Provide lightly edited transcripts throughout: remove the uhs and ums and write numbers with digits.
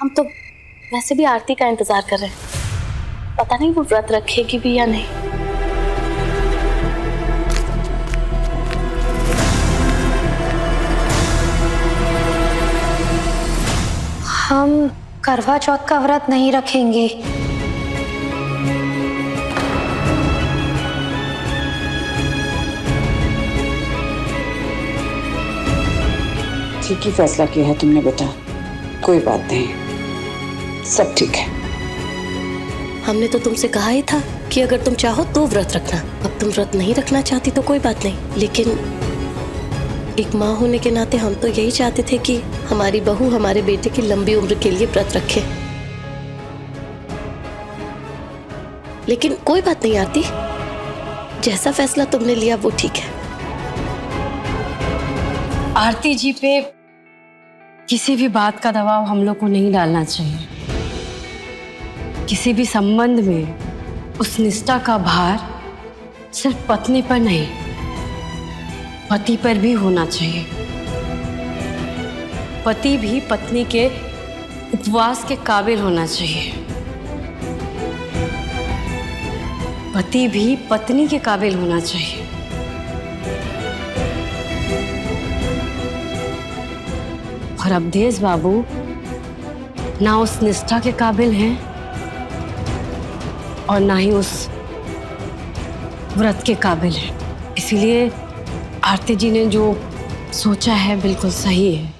हम तो वैसे भी आरती का इंतजार कर रहे हैं। पता नहीं वो व्रत रखेगी भी या नहीं। हम करवा चौथ का व्रत नहीं रखेंगे। ठीक ही फैसला किया है तुमने बेटा, कोई बात नहीं, सब ठीक है। हमने तो तुमसे कहा ही था कि अगर तुम चाहो तो व्रत रखना। अब तुम व्रत नहीं रखना चाहती तो कोई बात नहीं, लेकिन एक माँ होने के नाते हम तो यही चाहते थे कि हमारी बहू हमारे बेटे की लंबी उम्र के लिए व्रत रखे। लेकिन कोई बात नहीं आरती, जैसा फैसला तुमने लिया वो ठीक है। आरती जी पे किसी भी बात का दबाव हम लोग को नहीं डालना चाहिए। किसी भी संबंध में उस निष्ठा का भार सिर्फ पत्नी पर नहीं, पति पर भी होना चाहिए। पति भी पत्नी के उपवास के काबिल होना चाहिए। पति भी पत्नी के काबिल होना चाहिए। और अवधेश बाबू ना उस निष्ठा के काबिल हैं और ना ही उस व्रत के काबिल हैं। इसीलिए आरती जी ने जो सोचा है बिल्कुल सही है।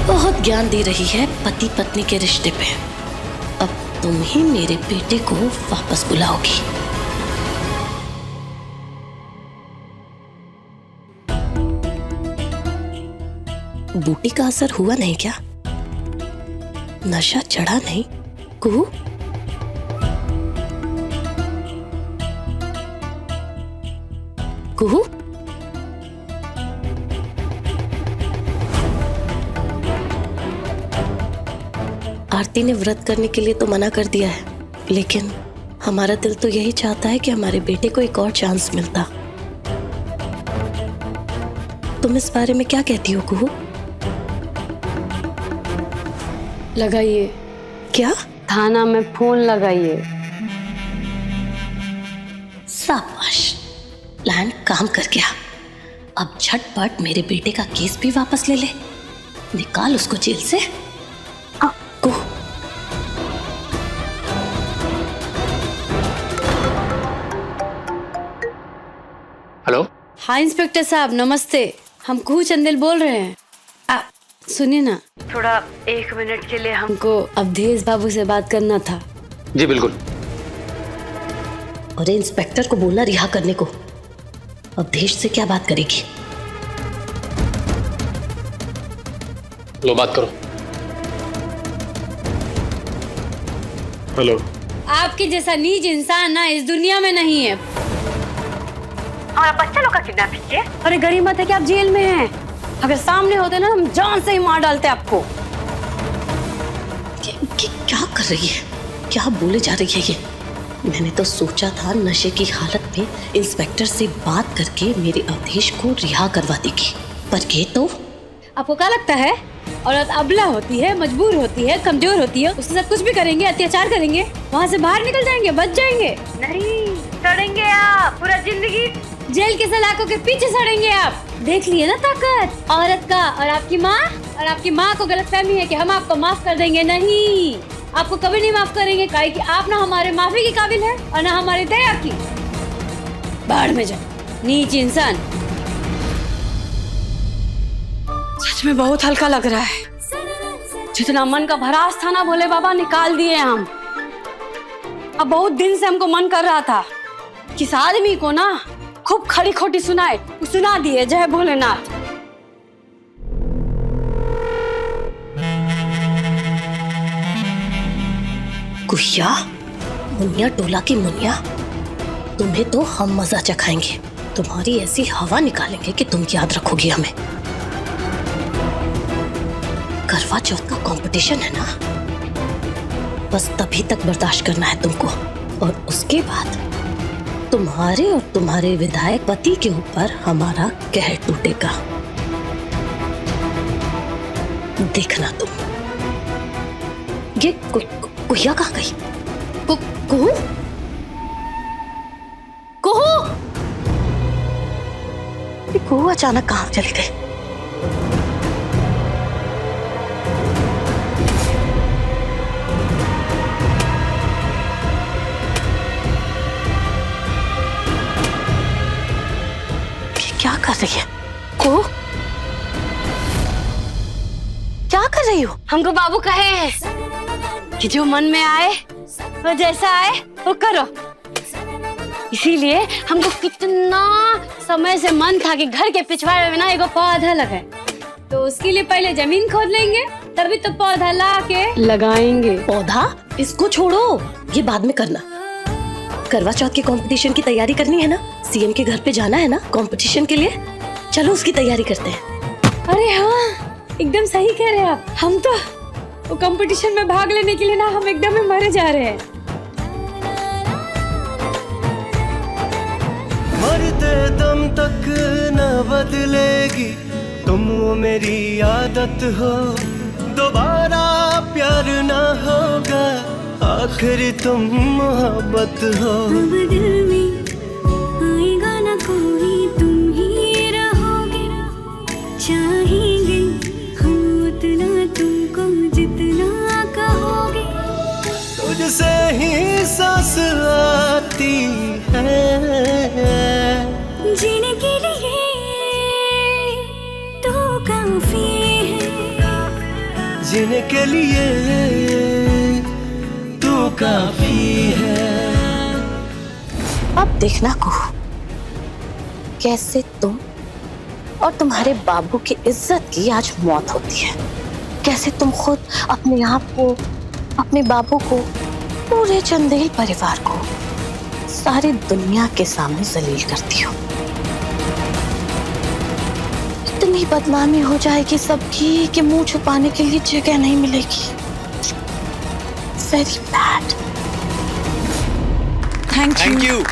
बहुत ज्ञान दे रही है पति पत्नी के रिश्ते पे। अब तुम ही मेरे बेटे को वापस बुलाओगी। बूटी का असर हुआ नहीं क्या? नशा चढ़ा नहीं? कुहू कुहू आरती ने व्रत करने के लिए तो मना कर दिया है, लेकिन हमारा दिल तो यही चाहता है कि हमारे बेटे को एक और चांस मिलता। तुम इस बारे में क्या कहती हो कुहू? लगाइए। क्या? थाना में फोन लगाइए। शाबाश, प्लान काम कर गया। अब झटपट मेरे बेटे का केस भी वापस ले ले, निकाल उसको जेल से। हेलो। हाँ इंस्पेक्टर साहब नमस्ते, हम कुहू चंदेल बोल रहे हैं। सुनिए ना, थोड़ा 1 मिनट के लिए हमको अवधेश बाबू से बात करना था। जी बिल्कुल। और इंस्पेक्टर को बोलना रिहा करने को। अवधेश से क्या बात करेगी? लो बात करो। हेलो। आपके जैसा नीच इंसान ना इस दुनिया में नहीं है। हमारा बच्चा लोग का किडनैपिंग किया। अरे गरीमत है कि आप जेल में हैं। अगर सामने होते ना हम जान से ही मार डालते आपको। क्या कर रही है? क्या बोले जा रही है ये? मैंने तो सोचा था नशे की हालत में इंस्पेक्टर से बात करके मेरे अवधेश को रिहा करवा देगी, पर ये तो। आपको क्या लगता है औरत अबला होती है, मजबूर होती है, कमजोर होती है, उसके साथ कुछ भी करेंगे, अत्याचार करेंगे, वहाँ से बाहर निकल जाएंगे, बच जाएंगे? नहीं, सड़ेंगे आप पूरा जिंदगी जेल के सलाखों के पीछे सड़ेंगे आप। देख लिए ना ताकत औरत का। और आपकी माँ को गलतफहमी है कि हम आपको माफ कर देंगे। नहीं, आपको कभी नहीं माफ करेंगे, काहे कि आप ना हमारे माफी के काबिल है और ना हमारे दया की। बाढ़ में जाओ नीच इंसान। सच में बहुत हल्का लग रहा है। जितना मन का भरास था ना भोले बाबा निकाल दिए हम। अब बहुत दिन से हमको मन कर रहा था कि इस आदमी को ना खूब खड़ी खोटी सुनाए, सुना दिए। जय भोलेनाथ। कुहिया, मुनिया टोला की मुनिया, तुम्हें तो हम मजा चखाएंगे। तुम्हारी ऐसी हवा निकालेंगे कि तुम याद रखोगी हमें। करवा चौथ का कंपटीशन है ना, बस तभी तक बर्दाश्त करना है तुमको, और उसके बाद तुम्हारे और तुम्हारे विधायक पति के ऊपर हमारा कहर टूटेगा। देखना तुम। ये कुहिया कहाँ गई? कुहू? कुहू? ये कुहू अचानक कहाँ चली गई? ये क्या कर रही है? कुहू? क्या कर रही हो? हमको बाबू कहे हैं कि जो मन में आए वो जैसा आए वो करो। इसीलिए हमको कितना समय से मन था कि घर के पिछवाड़े में ना एगो पौधा लगाए, तो उसके लिए पहले जमीन खोद लेंगे, तभी तो पौधा ला के लगाएंगे। पौधा इसको छोड़ो, ये बाद में करना। करवा चौथ के कंपटीशन की तैयारी करनी है ना, सीएम के घर पे जाना है ना कंपटीशन के लिए, चलो उसकी तैयारी करते हैं। अरे हाँ, एकदम सही कह रहे हैं आप। हम तो वो कंपटीशन में भाग लेने के लिए ना हम एकदम ही मरे जा रहे हैं। मरते दम तक न बदलेगी तुम, वो मेरी आदत हो। दोबारा प्यार ना होगा, आखिर तुम मोहब्बत हो। अब दिल में आएगा ना कोई, तुम ही रहोगे। चाहेंगे हम उतना तुमको जितना कहोगे। तुझसे ही सांस आती है, जीने के लिए तो काफी है। जीने के लिए तू काफी है। अब देखना कुहू, कैसे तुम और तुम्हारे बाबू की इज्जत की आज मौत होती है। कैसे तुम खुद अपने आप को, अपने बाबू को, पूरे चंदेल परिवार को सारी दुनिया के सामने जलील करती हो। इतनी बदनामी हो जाएगी सबकी कि मुंह छुपाने के लिए जगह नहीं मिलेगी। Very bad. Thank you.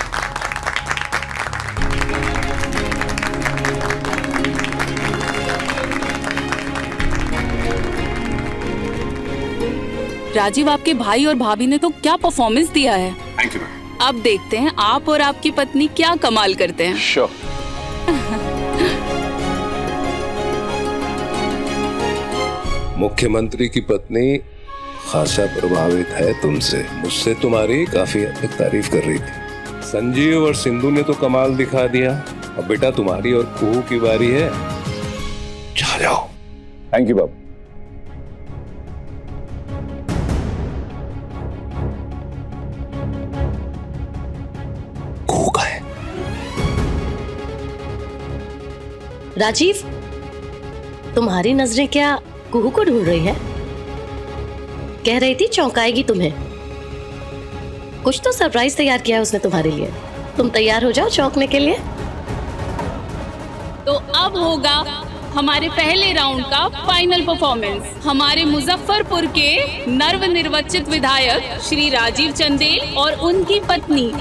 Rajiv, आपके भाई और भाभी ने तो क्या परफॉर्मेंस दिया है। Thank you. अब देखते हैं आप और आपकी पत्नी क्या कमाल करते हैं। श्योर। मुख्यमंत्री की पत्नी खासा प्रभावित है तुमसे। मुझसे तुम्हारी काफी हद तक तारीफ कर रही थी। संजीव और सिंधु ने तो कमाल दिखा दिया। अब बेटा तुम्हारी और कुहू की बारी है, जा जाओ। थैंक यू बाबू। कुहू का है। राजीव, तुम्हारी नजरें क्या कुहू को ढूंढ रही है? कह रही थी चौंकाएगी तुम्हें। कुछ तो सरप्राइज तैयार किया है उसने तुम्हारे लिए। तुम तैयार हो जाओ चौंकने के लिए। तो अब होगा हमारे पहले राउंड का फाइनल परफॉर्मेंस। हमारे मुजफ्फरपुर के नवनिर्वाचित विधायक श्री राजीव चंदेल और उनकी पत्नी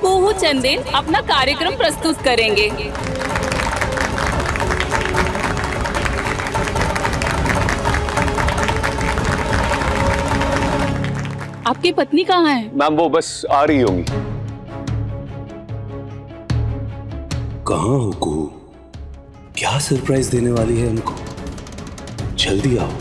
कुहू चंदेल अपना कार्यक्रम प्रस्तुत करेंगे। आपकी पत्नी कहाँ है? मैम वो बस आ रही होंगी। कहाँ हो कुहू? क्या सरप्राइज देने वाली है हमको? जल्दी आओ।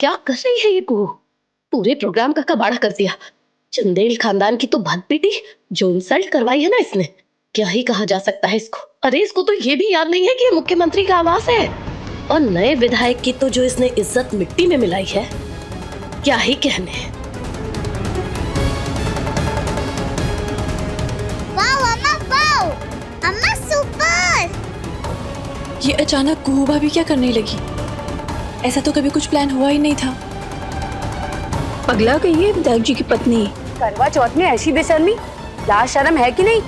क्या कर रही है ये कुहू? पूरे प्रोग्राम का कबाड़ा कर दिया। चंदेल खानदान की तो भात पीटी, जो इंसल्ट करवाई है ना इसने, क्या ही कहा जा सकता है इसको। अरे इसको तो ये भी याद नहीं है कि ये मुख्यमंत्री का आवास है। और नए विधायक की तो जो इसने इज्जत मिट्टी में मिलाई है, क्या ही कहने। अम्मा सुपर! ये अचानक कुहू भाभी क्या करने लगी? ऐसा तो कभी कुछ प्लान हुआ ही नहीं था। पगला गई है विधायक जी की पत्नी। करवा चौथ में ऐसी बेशर्मी, लाज शर्म है कि नहीं?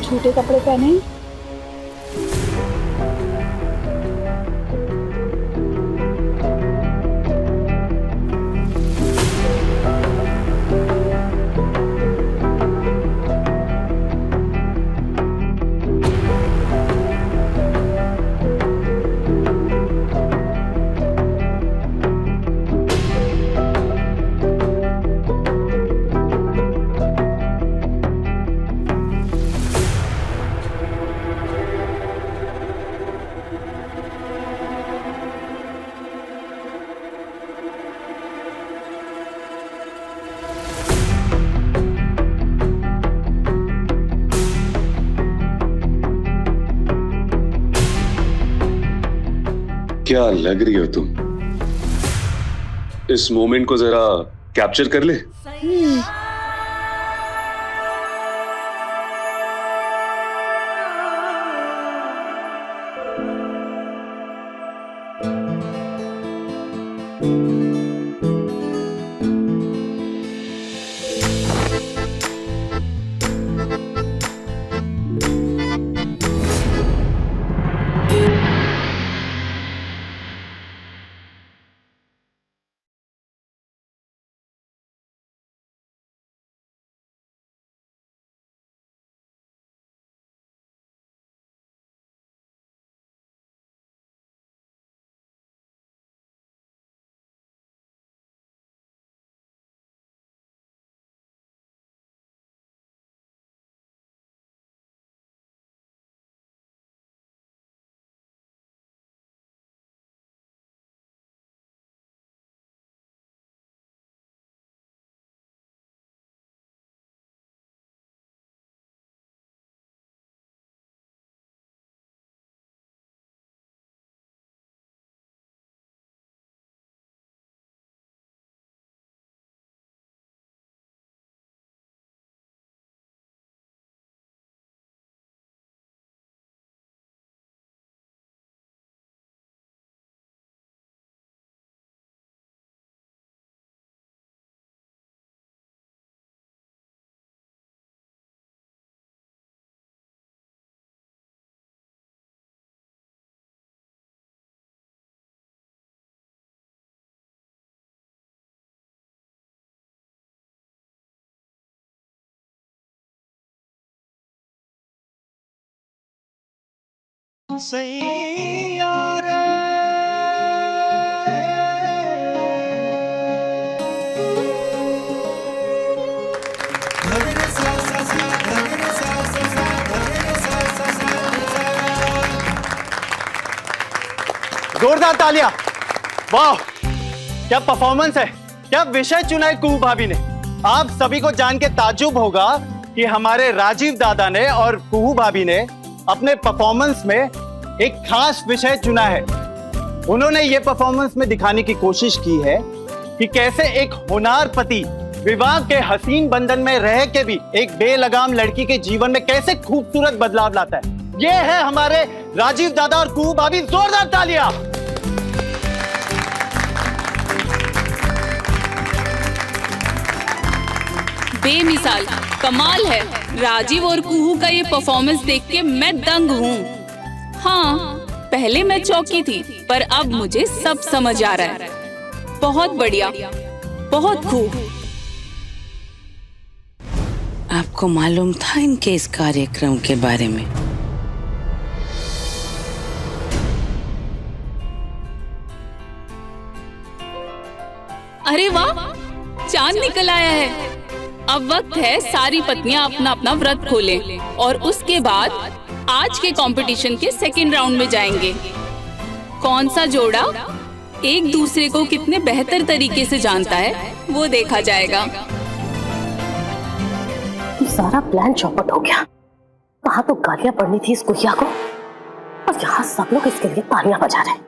छोटे कपड़े पहने। क्या लग रही हो तुम? इस मोमेंट को जरा कैप्चर कर ले। जोरदार तालियां! वाह, क्या परफॉर्मेंस है, क्या विषय चुना है कुहू भाभी ने। आप सभी को जान के ताज्जुब होगा कि हमारे राजीव दादा ने और कुहू भाभी ने अपने परफॉर्मेंस में एक खास विषय चुना है। उन्होंने ये परफॉर्मेंस में दिखाने की कोशिश की है कि कैसे एक होनहार पति विवाह के हसीन बंधन में रह के भी एक बेलगाम लड़की के जीवन में कैसे खूबसूरत बदलाव लाता है। ये है हमारे राजीव दादा और कुहू भाभी। जोरदार तालियां! बेमिसाल कमाल है। राजीव और कुहू का ये परफॉर्मेंस देख के मैं दंग हूँ। हाँ, पहले मैं चौंकी थी, पर अब मुझे सब समझ आ रहा है। बहुत बढ़िया, बहुत खूब। आपको मालूम था इनके इस कार्यक्रम के बारे में? अरे वाह, चांद निकल आया है। अब वक्त है सारी पत्नियां अपना अपना व्रत खोलें और उसके बाद आज के कंपटीशन के सेकंड राउंड में जाएंगे। कौन सा जोड़ा एक दूसरे को कितने बेहतर तरीके से जानता है वो देखा जाएगा। सारा प्लान चौपट हो गया। कहाँ तो गालियां पड़नी थी इस गुड़िया को, और यहाँ सब लोग इसके लिए तालियां बजा रहे हैं।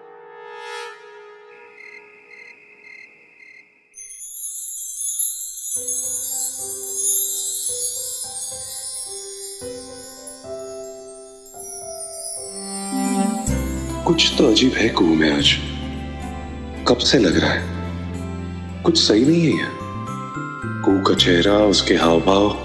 कुछ तो अजीब है कुहू में आज। कब से लग रहा है कुछ सही नहीं है यहाँ। कुहू का चेहरा, उसके हाव भाव।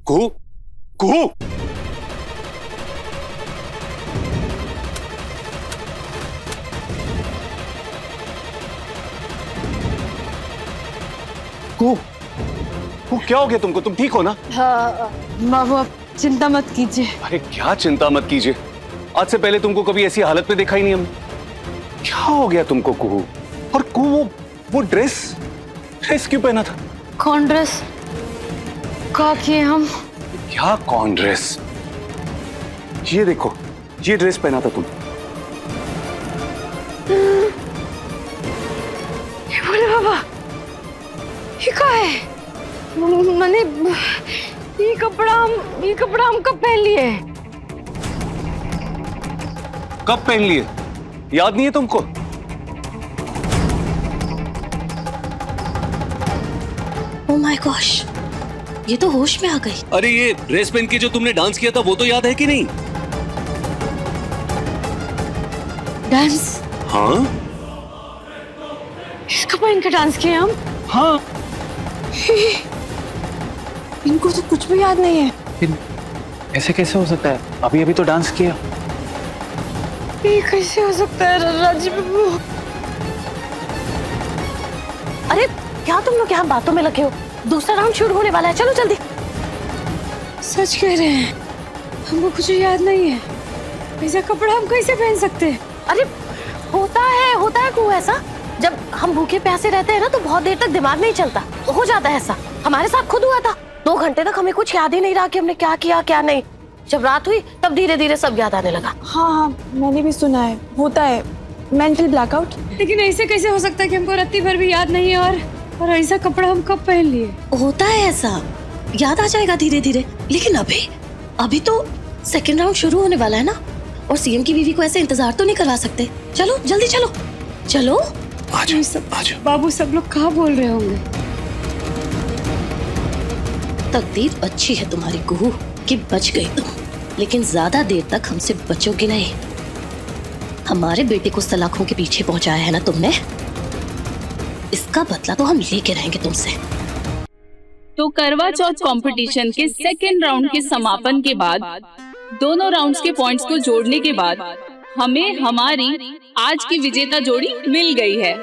कुहू, कुहू, कुहू, कुहू, क्या हो गया तुमको? तुम ठीक हो ना? हाँ बाबू, आप चिंता मत कीजिए। अरे क्या चिंता मत कीजिए, आज से पहले तुमको कभी ऐसी हालत में देखा ही नहीं हमने। क्या हो गया तुमको कुहू? और कुहू, वो ड्रेस ड्रेस क्यों पहना था? कौन ड्रेस? क्या किए हम? क्या कौन ड्रेस? ये देखो, ये ड्रेस पहना था तुम। ये बोले बाबा, ये क्या है? मैंने ये कपड़ा हम कब पहन लिए? कब पहन लिए? याद नहीं है तुमको? ओह माय गॉश, ये तो होश में आ गई। अरे ये ड्रेस पहन के जो तुमने डांस किया था वो तो याद है कि नहीं? डांस? हाँ इसको पहन के डांस किए हम? हाँ। इनको तो कुछ भी याद नहीं है। फिर ऐसे कैसे हो सकता है? अभी अभी तो डांस किया। ये कैसे हो सकता है राजीव बाबू? अरे क्या तुम लोग यहाँ बातों में लगे हो? दूसरा राउंड शुरू होने वाला है, चलो जल्दी। सच कह रहे हैं, हमको कुछ याद नहीं है। ऐसा कपड़ा हम कैसे पहन सकते हैं? अरे होता है कुहू ऐसा। जब हम भूखे प्यासे रहते हैं ना तो बहुत देर तक दिमाग नहीं चलता, तो हो जाता है ऐसा। हमारे साथ खुद हुआ था। 2 घंटे तक हमें कुछ याद ही नहीं रहा कि हमने क्या किया क्या नहीं। जब रात हुई तब धीरे धीरे सब याद आने लगा। हाँ, मैंने भी सुना है, होता है मेंटल ब्लैकआउट। लेकिन ऐसे कैसे हो सकता है कि हमको रात भर भी याद नहीं है और ऐसा कपड़ा हम कब पहन लिए? होता है ऐसा, याद आ जाएगा धीरे धीरे। लेकिन अभी तो सेकंड राउंड शुरू होने वाला है ना, और सीएम की बीवी को ऐसे इंतजार तो नहीं करवा सकते। चलो जल्दी चलो चलो। आजा। बाबू, सब लोग कहाँ बोल रहे होंगे? तकदीर अच्छी है तुम्हारी कुहू कि बच गई तुम, लेकिन ज्यादा देर तक हमसे बचोगी नहीं। हमारे बेटे को सलाखों के पीछे पहुंचाया है ना तुमने, इसका बदला तो हम लेके रहेंगे तुमसे। तो करवा चौथ कंपटीशन के सेकेंड राउंड के समापन के बाद दोनों राउंड्स के पॉइंट्स को जोड़ने के बाद हमें हमारी आज की विजेता जोड़ी मिल गई है।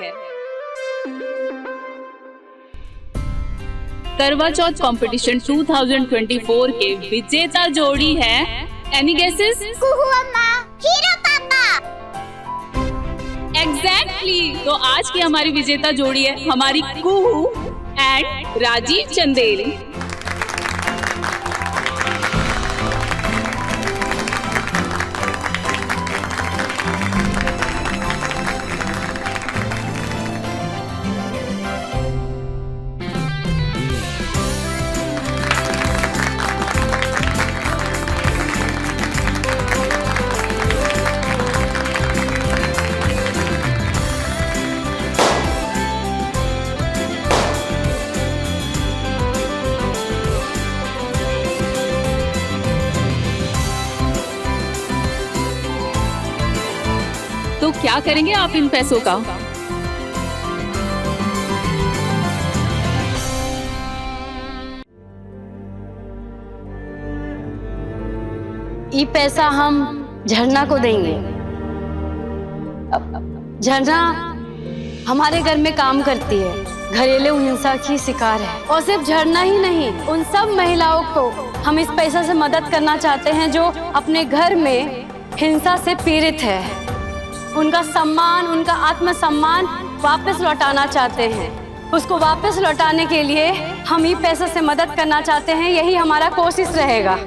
करवा चौथ कंपटीशन 2024 के विजेता जोड़ी है, एनी गेसेस? कुहू अम्मा, हीरो पापा। एग्जैक्टली। तो आज की हमारी विजेता जोड़ी है हमारी कुहू एंड राजीव चंदेल। तो क्या करेंगे आप इन पैसों का? ये पैसा हम झरना को देंगे। झरना हमारे घर में काम करती है, घरेलू हिंसा की शिकार है। और सिर्फ झरना ही नहीं, उन सब महिलाओं को हम इस पैसे से मदद करना चाहते हैं जो अपने घर में हिंसा से पीड़ित है। उनका सम्मान, उनका आत्मसम्मान वापस लौटाना चाहते हैं। उसको वापस लौटाने के लिए हम ही पैसे से मदद करना चाहते हैं। यही हमारा कोशिश रहेगा।